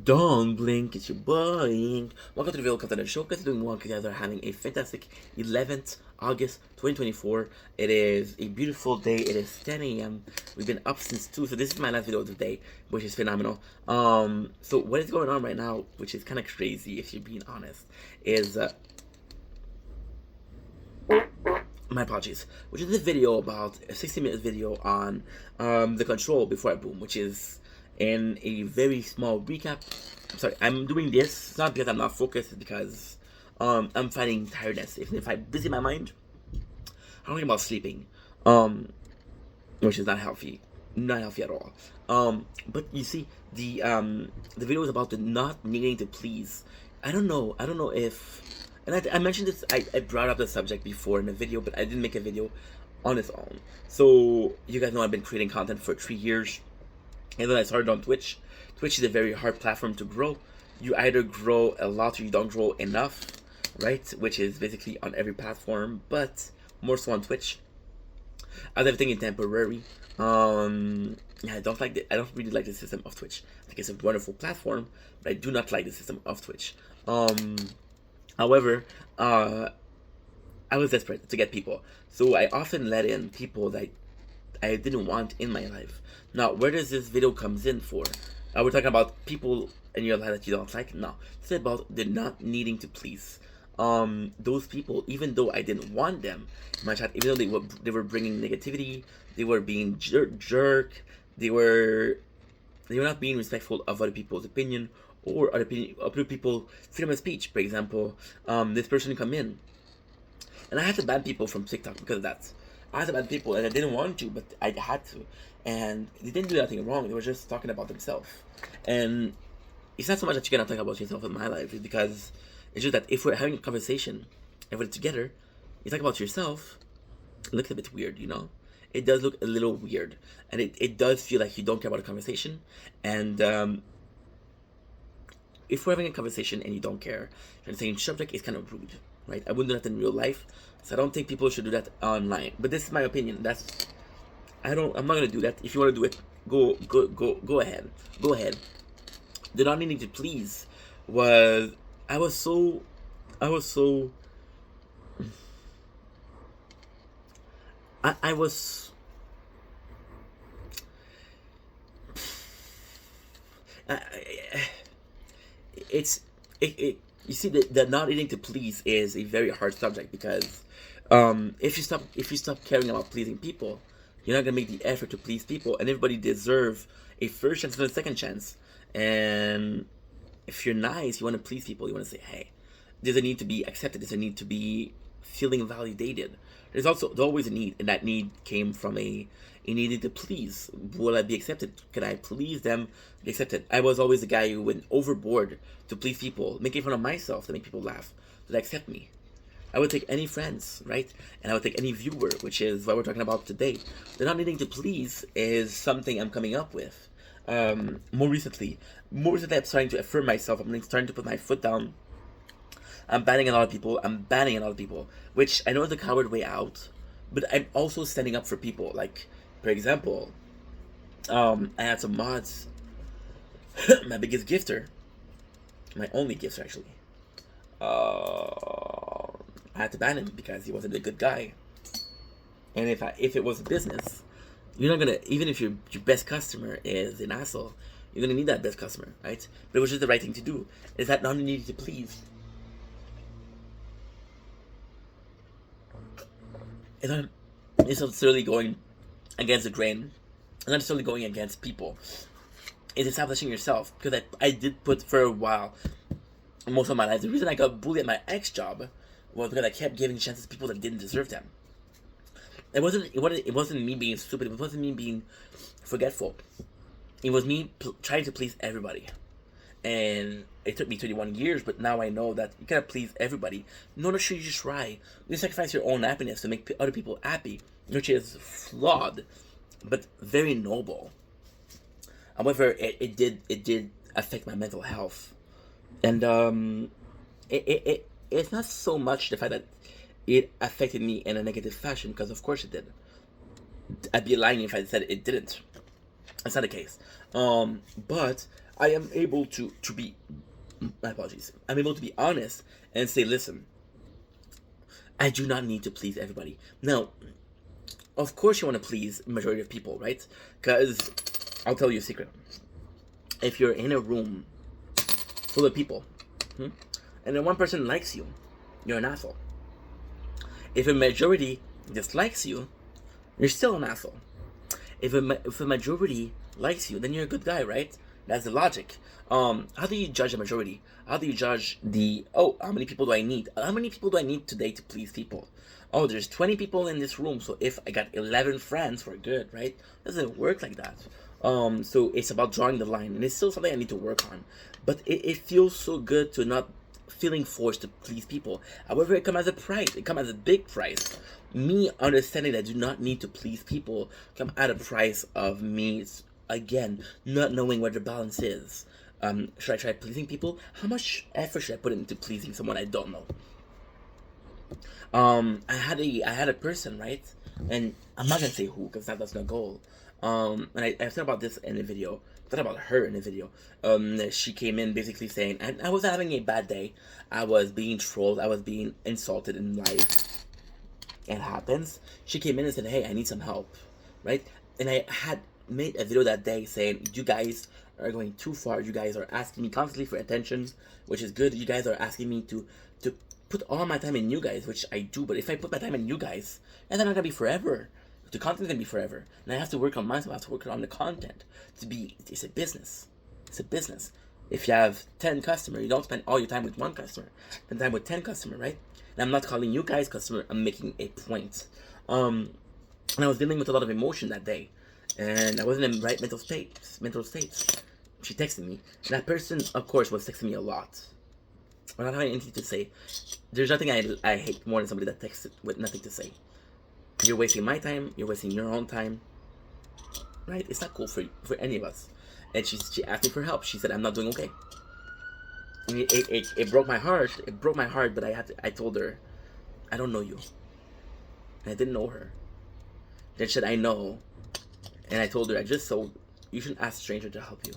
Don't blink, it's your boy. Welcome to the Real Content Show. Guys, doing well. Guys are having a fantastic 11th August 2024. It is a beautiful day. It is 10 a.m. We've been up since 2, so this is my last video of the day, which is phenomenal. So what is going on right now, which is kind of crazy if you're being honest, is my apologies, which is a video about a 60-minute video on the Control Before I Boom, which is in a very small recap. I'm sorry, I'm doing this not because I'm not focused, it's because I'm fighting tiredness. If I busy my mind, I'm talking about sleeping, which is not healthy, at all. But you see, the video is about the not needing to please. I don't know if, and I mentioned this, I brought up the subject before in a video, but I didn't make a video on its own. So you guys know I've been creating content for 3 years. And then I started on Twitch. Twitch is a very hard platform to grow. You either grow a lot or you don't grow enough, right? Which is basically on every platform, but more so on Twitch. As everything is temporary. Yeah, I don't really like the system of Twitch. I think it's a wonderful platform, but I do not like the system of Twitch. However, I was desperate to get people, so I often let in people that I didn't want in my life. Now, where does this video comes in for? We're talking about people in your life that you don't like? No. It's about the not needing to please. Those people, even though I didn't want them in my chat, even though they were bringing negativity, they were being jerk, they were not being respectful of other people's opinion or other people freedom of speech. For example, this person come in, and I had to ban people from TikTok because of that. I had to ban people, and I didn't want to, but I had to. And they didn't do nothing wrong. They were just talking about themselves. And it's not so much that you cannot talk about yourself in my life. It's because it's just that if we're having a conversation, if we're together, you talk about yourself, it looks a bit weird, you know? It does look a little weird. And it does feel like you don't care about the conversation. And if we're having a conversation and you don't care, and the same subject is kind of rude, right? I wouldn't do that in real life, so I don't think people should do that online. But this is my opinion. I'm not gonna do that. If you want to do it, go ahead. Go ahead. The not needing to please was I was so I was it's it you see the not needing to please is a very hard subject because if you stop caring about pleasing people, you're not gonna make the effort to please people, and everybody deserve a first chance and a second chance. And if you're nice, you want to please people. You want to say, hey, there's a need to be accepted. There's a need to be feeling validated. There's always a need, and that need came from a needed to please. Will I be accepted? Can I please them? Be accepted. I was always the guy who went overboard to please people, making fun of myself to make people laugh, to accept me. I would take any friends, right? And I would take any viewer, which is what we're talking about today. The not needing to please is something I'm coming up with. More recently, I'm starting to affirm myself. I'm starting to put my foot down. I'm banning a lot of people, which I know is the coward way out, but I'm also standing up for people. Like, for example, I had some mods. My biggest gifter, my only gifter actually. I had to ban him because he wasn't a good guy. And if it was a business, you're not gonna, even if your best customer is an asshole, you're gonna need that best customer, right? But it was just the right thing to do. Is that not needed to please? It's not necessarily going against the grain. It's not necessarily going against people. It's establishing yourself. Because I did put for a while, most of my life, the reason I got bullied at my ex job was because I kept giving chances to people that didn't deserve them. It wasn't me being stupid. It wasn't me being forgetful. It was me trying to please everybody. And it took me 21 years, but now I know that you gotta please everybody. Nor should you try. You sacrifice your own happiness to make other people happy, which is flawed, but very noble. However, it did affect my mental health, and it's not so much the fact that it affected me in a negative fashion, because of course it did. I'd be lying if I said it didn't. That's not the case. But I am able to be, my apologies, I'm able to be honest and say, listen, I do not need to please everybody. Now, of course you want to please majority of people, right? Because I'll tell you a secret. If you're in a room full of people, and then one person likes you, you're an asshole. If a majority dislikes you, you're still an asshole. If a majority likes you, then you're a good guy, right? That's the logic. How do you judge a majority? How do you judge how many people do I need? How many people do I need today to please people? Oh, there's 20 people in this room, so if I got 11 friends, we're good, right? It doesn't work like that. So it's about drawing the line, and it's still something I need to work on. But it feels so good to not feeling forced to please people. However, it comes as a price. It comes as a big price. Me understanding that I do not need to please people come at a price of me, again, not knowing where the balance is. Should I try pleasing people? How much effort should I put into pleasing someone I don't know? I had a person, right? And I'm not gonna say who, because that's not goal. And I thought about this in a video. I thought about her in a video. She came in basically saying, I was having a bad day. I was being trolled. I was being insulted in life. It happens. She came in and said, hey, I need some help, right? And I had made a video that day saying, you guys are going too far. You guys are asking me constantly for attention, which is good. You guys are asking me to put all my time in you guys, which I do. But if I put my time in you guys, and then I'm gonna be forever. The content's gonna be forever, and I have to work on myself. I have to work on the content. It's a business. It's a business. If you have 10 customers, you don't spend all your time with one customer. Spend time with 10 customers, right? And I'm not calling you guys customer. I'm making a point. And I was dealing with a lot of emotion that day, and I wasn't in the right mental state. She texted me. And that person, of course, was texting me a lot. I'm not having anything to say. There's nothing I hate more than somebody that texts with nothing to say. You're wasting my time. You're wasting your own time. Right? It's not cool for any of us. And she asked me for help. She said, I'm not doing okay. I mean, it broke my heart. It broke my heart, but I told her, I don't know you. And I didn't know her. Then she said, I know. And I told her, you shouldn't ask a stranger to help you.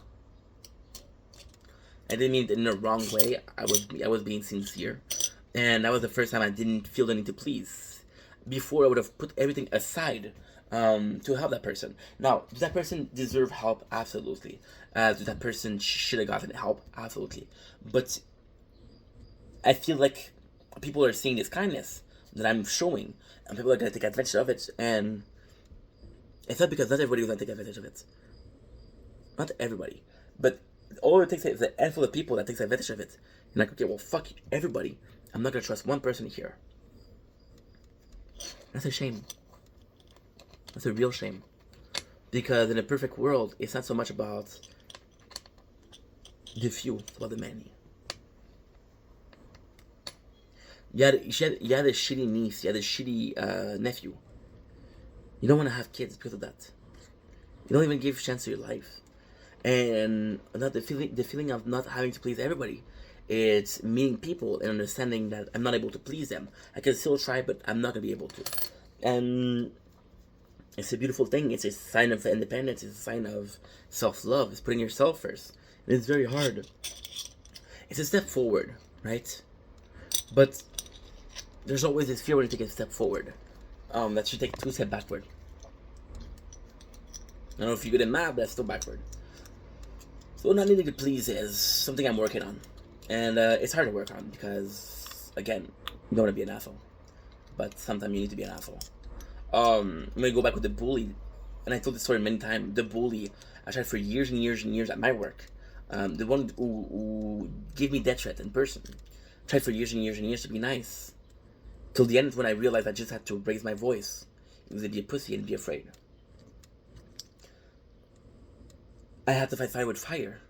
I didn't mean it in the wrong way. I was being sincere. And that was the first time I didn't feel the need to please. Before, I would have put everything aside to help that person. Now, does that person deserve help? Absolutely. Does that person should have gotten help? Absolutely. But I feel like people are seeing this kindness that I'm showing, and people are going to take advantage of it. And it's not because not everybody is going to take advantage of it. Not everybody. But all it takes is a handful of people that takes advantage of it. And like, okay, well, fuck everybody. I'm not going to trust one person here. That's a shame. That's a real shame. Because in a perfect world, it's not so much about the few, it's about the many. You had a shitty niece, you had a shitty nephew. You don't want to have kids because of that. You don't even give a chance to your life. And the feeling of not having to please everybody. It's meeting people and understanding that I'm not able to please them. I can still try, but I'm not going to be able to. And it's a beautiful thing. It's a sign of independence. It's a sign of self-love. It's putting yourself first. And it's very hard. It's a step forward, right? But there's always this fear when you take a step forward. That you take 2 steps backward. I don't know if you're good at math, but that's still backward. So not needing to please is something I'm working on. And it's hard to work on because, again, you don't want to be an asshole. But sometimes you need to be an asshole. I'm going to go back with the bully. And I told this story many times. The bully, I tried for years and years and years at my work. The one who gave me death threat in person. Tried for years and years and years to be nice. Till the end when I realized I just had to raise my voice. It was to be a pussy and be afraid. I had to fight fire with fire.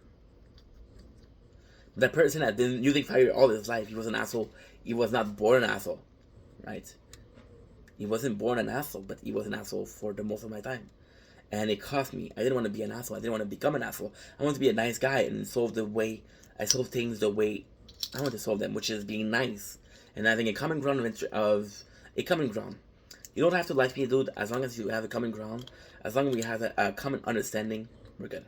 That person had been using fire all his life. He was an asshole. He was not born an asshole, right? He wasn't born an asshole, but he was an asshole for the most of my time. And it cost me. I didn't want to be an asshole. I didn't want to become an asshole. I wanted to be a nice guy and solve things the way I want to solve them, which is being nice and having a common ground You don't have to like me, dude. As long as you have a common ground, as long as we have a common understanding, we're good.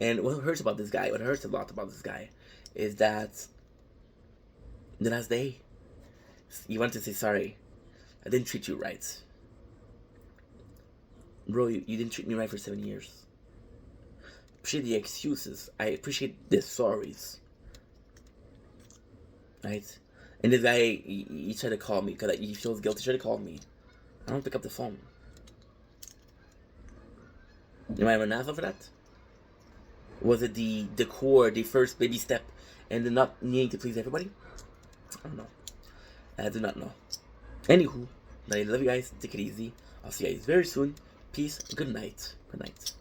And what hurts about this guy, what hurts a lot about this guy, is that the last day, you want to say sorry. I didn't treat you right. Bro, you didn't treat me right for 7 years. Appreciate the excuses. I appreciate the sorries. Right? And this guy, he tried to call me because he feels guilty. He tried to call me. I don't pick up the phone. Am I an asshole for that? Was it the core, the first baby step, and the not needing to please everybody? I don't know. I do not know. Anywho, I love you guys. Take it easy. I'll see you guys very soon. Peace. Good night. Good night.